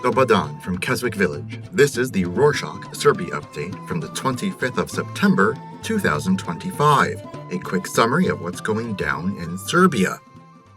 Dobar dan from Keswick Village. This is the Rorschach Serbia update from the 25th of September, 2025. A quick summary of what's going down in Serbia.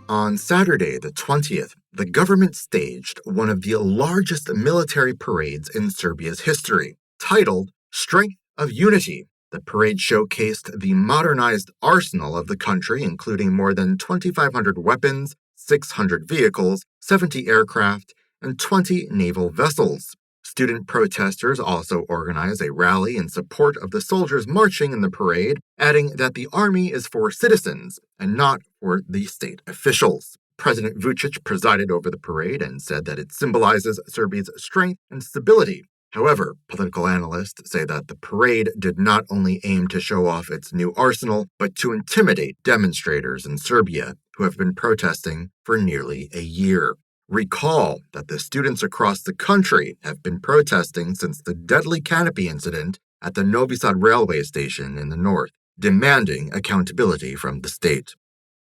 On Saturday, the 20th, the government staged one of the largest military parades in Serbia's history, titled Strength of Unity. The parade showcased the modernized arsenal of the country, including more than 2,500 weapons, 600 vehicles, 70 aircraft, and 20 naval vessels. Student protesters also organized a rally in support of the soldiers marching in the parade, adding that the army is for citizens and not for the state officials. President Vučić presided over the parade and said that it symbolizes Serbia's strength and stability. However, political analysts say that the parade did not only aim to show off its new arsenal, but to intimidate demonstrators in Serbia who have been protesting for nearly a year. Recall that the students across the country have been protesting since the deadly canopy incident at the Novi Sad railway station in the north, demanding accountability from the state.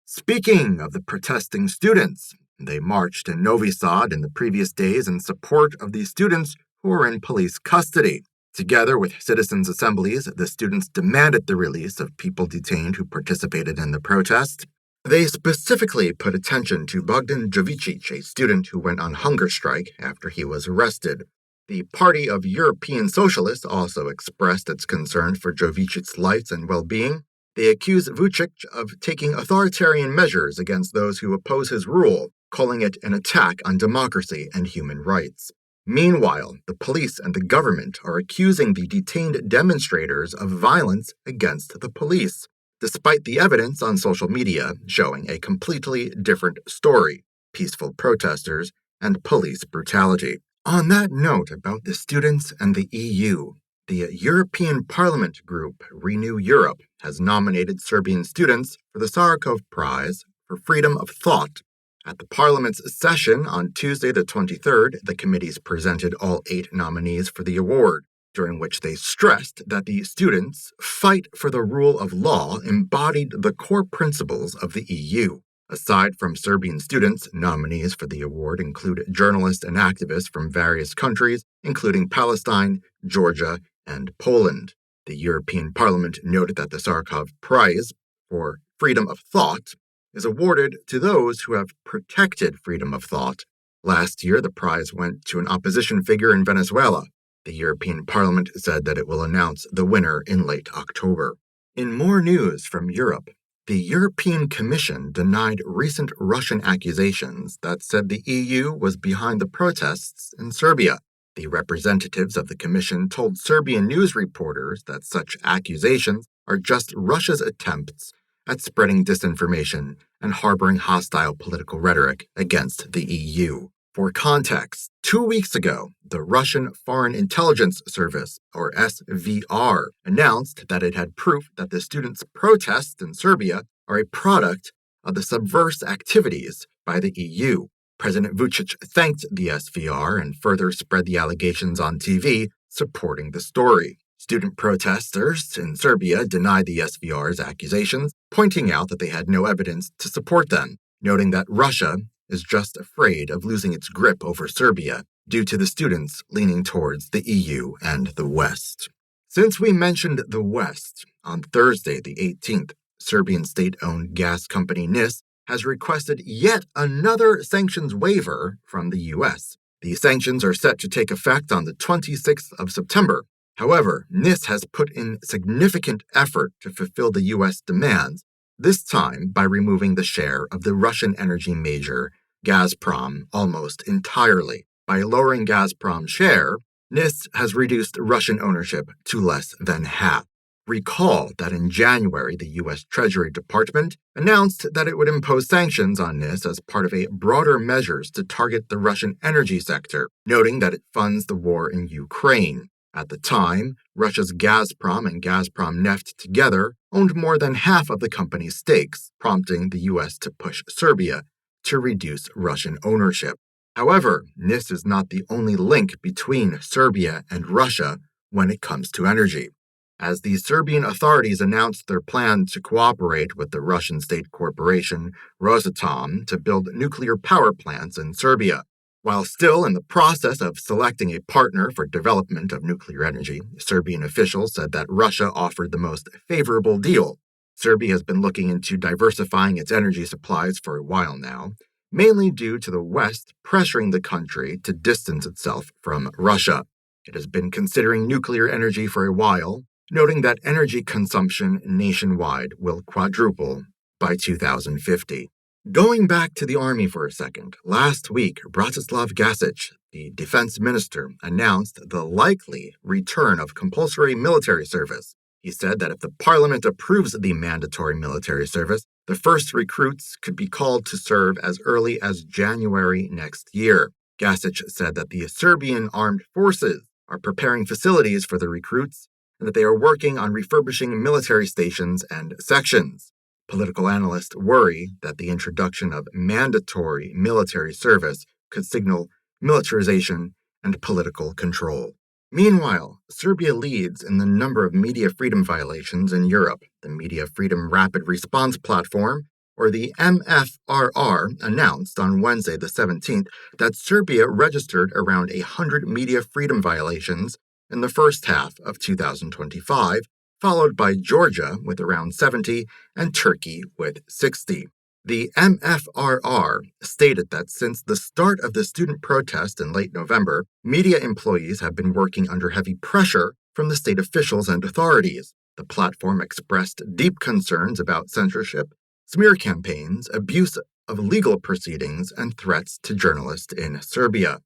Speaking of the protesting students, they marched in Novi Sad in the previous days in support of the students who were in police custody. Together with citizens' assemblies, the students demanded the release of people detained who participated in the protest. They specifically put attention to Bogdan Jovicic, a student who went on hunger strike after he was arrested. The Party of European Socialists also expressed its concern for Jovicic's life and well-being. They accused Vučić of taking authoritarian measures against those who oppose his rule, calling it an attack on democracy and human rights. Meanwhile, the police and the government are accusing the detained demonstrators of violence against the police, despite the evidence on social media showing a completely different story: peaceful protesters and police brutality. On that note about the students and the EU, the European Parliament group Renew Europe has nominated Serbian students for the Sakharov Prize for Freedom of Thought. At the Parliament's session on Tuesday the 23rd, the committees presented all 8 nominees for the award, during which they stressed that the students' fight for the rule of law embodied the core principles of the EU. Aside from Serbian students, nominees for the award include journalists and activists from various countries, including Palestine, Georgia, and Poland. The European Parliament noted that the Sakharov Prize for Freedom of Thought is awarded to those who have protected freedom of thought. Last year, the prize went to an opposition figure in Venezuela. The European Parliament said that it will announce the winner in late October. In more news from Europe, the European Commission denied recent Russian accusations that said the EU was behind the protests in Serbia. The representatives of the Commission told Serbian news reporters that such accusations are just Russia's attempts at spreading disinformation and harboring hostile political rhetoric against the EU. For context, 2 weeks ago, the Russian Foreign Intelligence Service, or SVR, announced that it had proof that the students' protests in Serbia are a product of the subversive activities by the EU. President Vučić thanked the SVR and further spread the allegations on TV, supporting the story. Student protesters in Serbia denied the SVR's accusations, pointing out that they had no evidence to support them, noting that Russia is just afraid of losing its grip over Serbia due to the students leaning towards the EU and the West. Since we mentioned the West, on Thursday the 18th, Serbian state-owned gas company NIS has requested yet another sanctions waiver from the U.S. These sanctions are set to take effect on the 26th of September. However, NIS has put in significant effort to fulfill the U.S. demands, this time by removing the share of the Russian energy major Gazprom almost entirely. By lowering Gazprom's share, NIS has reduced Russian ownership to less than half. Recall that in January, the U.S. Treasury Department announced that it would impose sanctions on NIS as part of a broader measures to target the Russian energy sector, noting that it funds the war in Ukraine. At the time, Russia's Gazprom and Gazprom Neft together owned more than half of the company's stakes, prompting the U.S. to push Serbia to reduce Russian ownership. However, NIS is not the only link between Serbia and Russia when it comes to energy. as the Serbian authorities announced their plan to cooperate with the Russian state corporation Rosatom to build nuclear power plants in Serbia. While still in the process of selecting a partner for development of nuclear energy, Serbian officials said that Russia offered the most favorable deal. Serbia has been looking into diversifying its energy supplies for a while now, mainly due to the West pressuring the country to distance itself from Russia. It has been considering nuclear energy for a while, noting that energy consumption nationwide will quadruple by 2050. Going back to the army for a second, last week, Bratislav Gašić, the defense minister, announced the likely return of compulsory military service. He said that if the parliament approves the mandatory military service, the first recruits could be called to serve as early as January next year. Gašić said that the Serbian armed forces are preparing facilities for the recruits and that they are working on refurbishing military stations and sections. Political analysts worry that the introduction of mandatory military service could signal militarization and political control. Meanwhile, Serbia leads in the number of media freedom violations in Europe. The Media Freedom Rapid Response Platform, or the MFRR, announced on Wednesday the 17th that Serbia registered around 100 media freedom violations in the first half of 2025, followed by Georgia with around 70 and Turkey with 60. The MFRR stated that since the start of the student protest in late November, media employees have been working under heavy pressure from the state officials and authorities. The platform expressed deep concerns about censorship, smear campaigns, abuse of legal proceedings, and threats to journalists in Serbia.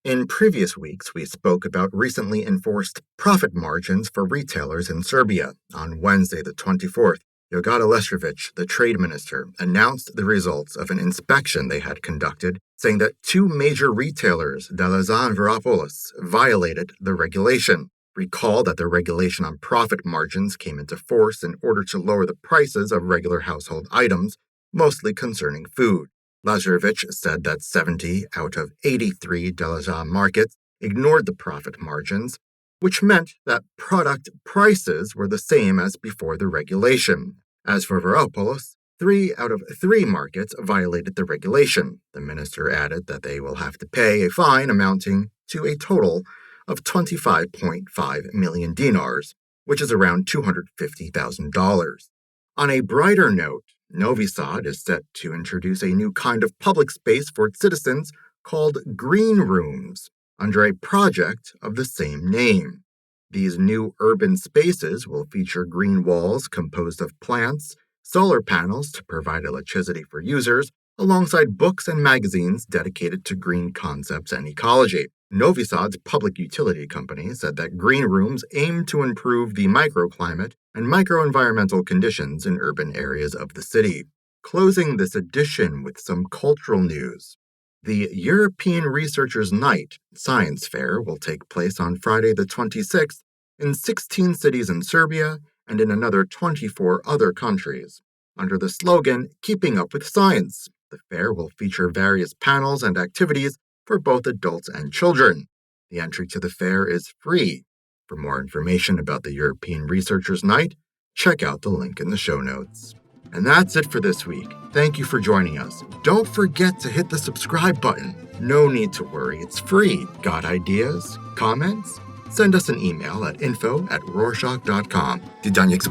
In previous weeks, we spoke about recently enforced profit margins for retailers in Serbia. On Wednesday, the 24th, Jogada Lešević, the trade minister, announced the results of an inspection they had conducted, saying that two major retailers, Delezan and Veropolis, violated the regulation. Recall that the regulation on profit margins came into force in order to lower the prices of regular household items, mostly concerning food. Lazarevic said that 70 out of 83 Delezan markets ignored the profit margins, which meant that product prices were the same as before the regulation. As for Veropolis, 3 out of 3 markets violated the regulation. The minister added that they will have to pay a fine amounting to a total of 25.5 million dinars, which is around $250,000. On a brighter note, Novi Sad is set to introduce a new kind of public space for its citizens called green rooms, under a project of the same name. These new urban spaces will feature green walls composed of plants, solar panels to provide electricity for users, alongside books and magazines dedicated to green concepts and ecology. Novi Sad's public utility company said that green rooms aim to improve the microclimate and microenvironmental conditions in urban areas of the city. Closing this edition with some cultural news. The European Researchers' Night Science Fair will take place on Friday the 26th in 16 cities in Serbia and in another 24 other countries. Under the slogan, Keeping Up with Science, the fair will feature various panels and activities for both adults and children. The entry to the fair is free. For more information about the European Researchers' Night, check out the link in the show notes. And that's it for this week. Thank you for joining us. Don't forget to hit the subscribe button. No need to worry, it's free. Got ideas? Comments? Send us an email at info@rorschach.com. Die dan niks